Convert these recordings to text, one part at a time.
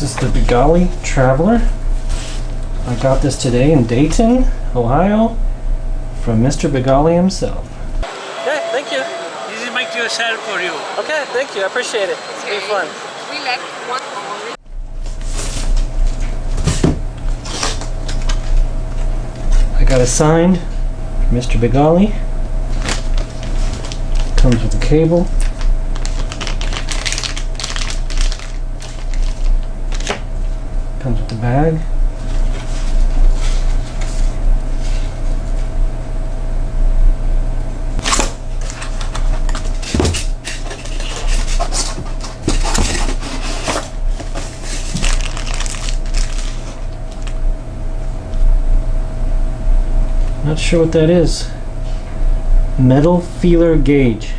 is the Begali Traveler. I got this today in Dayton, Ohio, from Mr. Begali himself. Okay, thank you. This is make yourself for you. Okay, thank you. I appreciate it. It's been fun. We left one more. I got a signed Mr. Begali. Comes with a cable. Comes with the bag. Not sure what that is. Metal feeler gauge.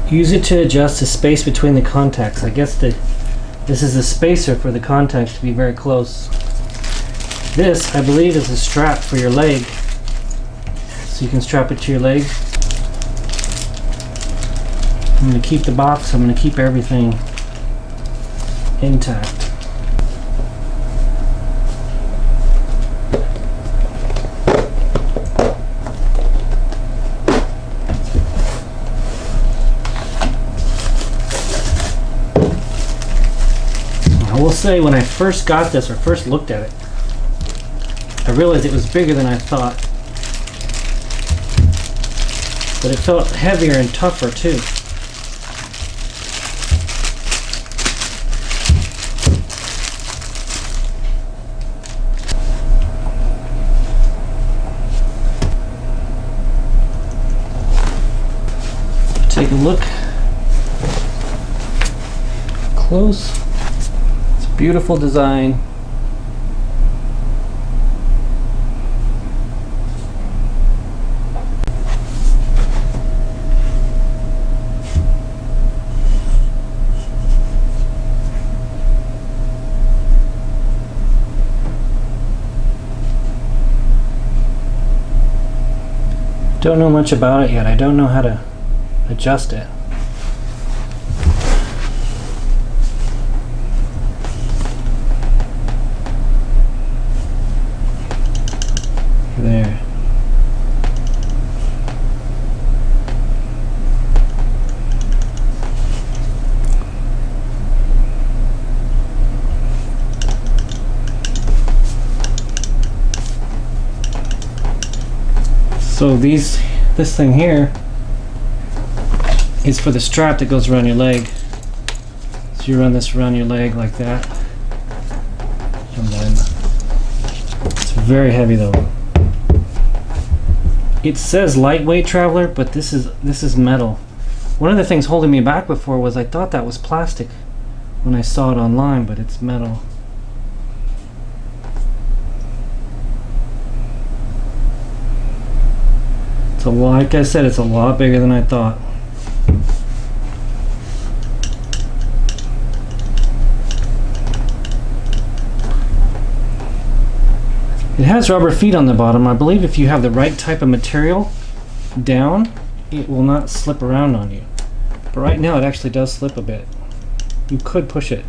Use it to adjust the space between the contacts. I guess this is a spacer for the contacts to be very close. This, I believe, is a strap for your leg. So you can strap it to your leg. I'm going to keep the box. I'm going to keep everything intact. I will say, when I first got this, or first looked at it, I realized it was bigger than I thought. But it felt heavier and tougher too. Take a look close. Beautiful design. Don't know much about it yet. I don't know how to adjust it. There. So this thing here is for the strap that goes around your leg. So you run this around your leg like that. And then it's very heavy though. It says lightweight traveler, but this is metal. One of the things holding me back before was I thought that was plastic when I saw it online, but it's metal. So like I said, it's a lot bigger than I thought. It has rubber feet on the bottom. I believe if you have the right type of material down, it will not slip around on you. But right now it actually does slip a bit. You could push it.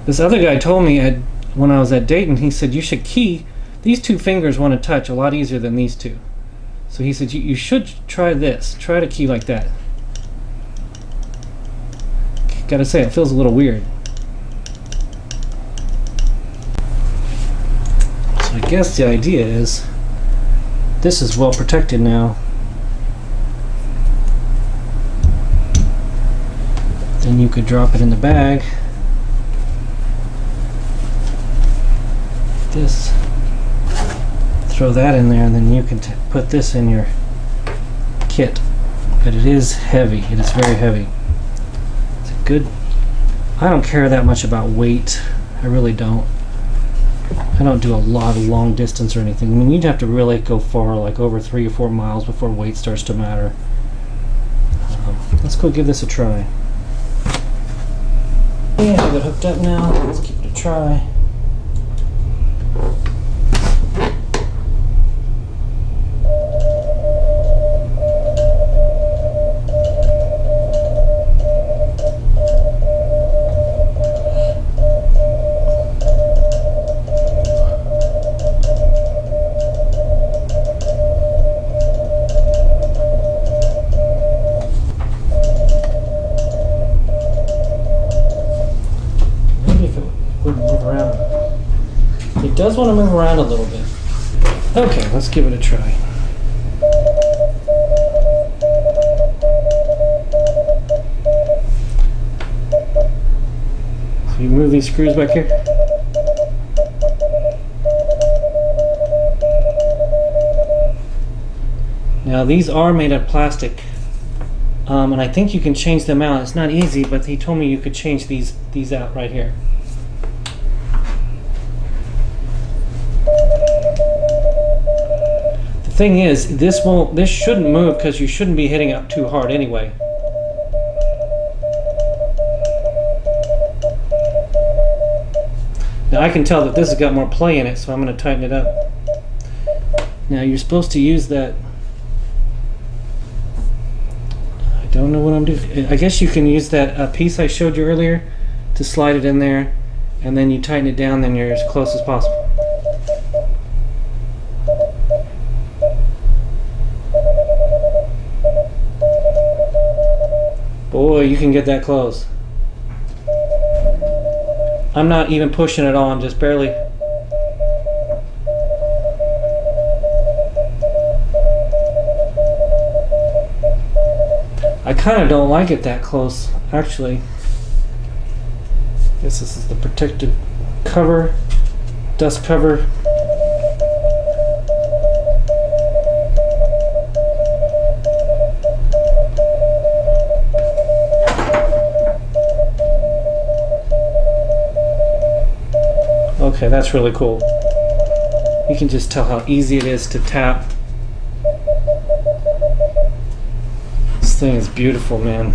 This other guy told me when I was at Dayton, he said you should key. These two fingers want to touch a lot easier than these two. So he said you should try this. Try to key like that. Gotta say, it feels a little weird. I guess the idea is this is well protected now. Then you could drop it in the bag. This, throw that in there, and then you can put this in your kit. But it is heavy. It is very heavy. It's a good. I don't care that much about weight. I really don't. I don't do a lot of long distance or anything. I mean, you'd have to really go far, like over 3 or 4 miles before weight starts to matter. Let's go give this a try. Yeah, I have it hooked up now. Let's give it a try. around a little bit. Okay, let's give it a try. So you move these screws back here. Now these are made of plastic, and I think you can change them out. It's not easy, but he told me you could change these out right here. The thing is, this shouldn't move because you shouldn't be hitting up too hard anyway. Now I can tell that this has got more play in it, so I'm going to tighten it up. Now you're supposed to use that. I don't know what I'm doing. I guess you can use that piece I showed you earlier to slide it in there, and then you tighten it down, then you're as close as possible. Boy, you can get that close. I'm not even pushing it on, just barely. I kind of don't like it that close, actually. Guess this is the protective cover, dust cover. Okay, that's really cool. You can just tell how easy it is to tap. This thing is beautiful, man.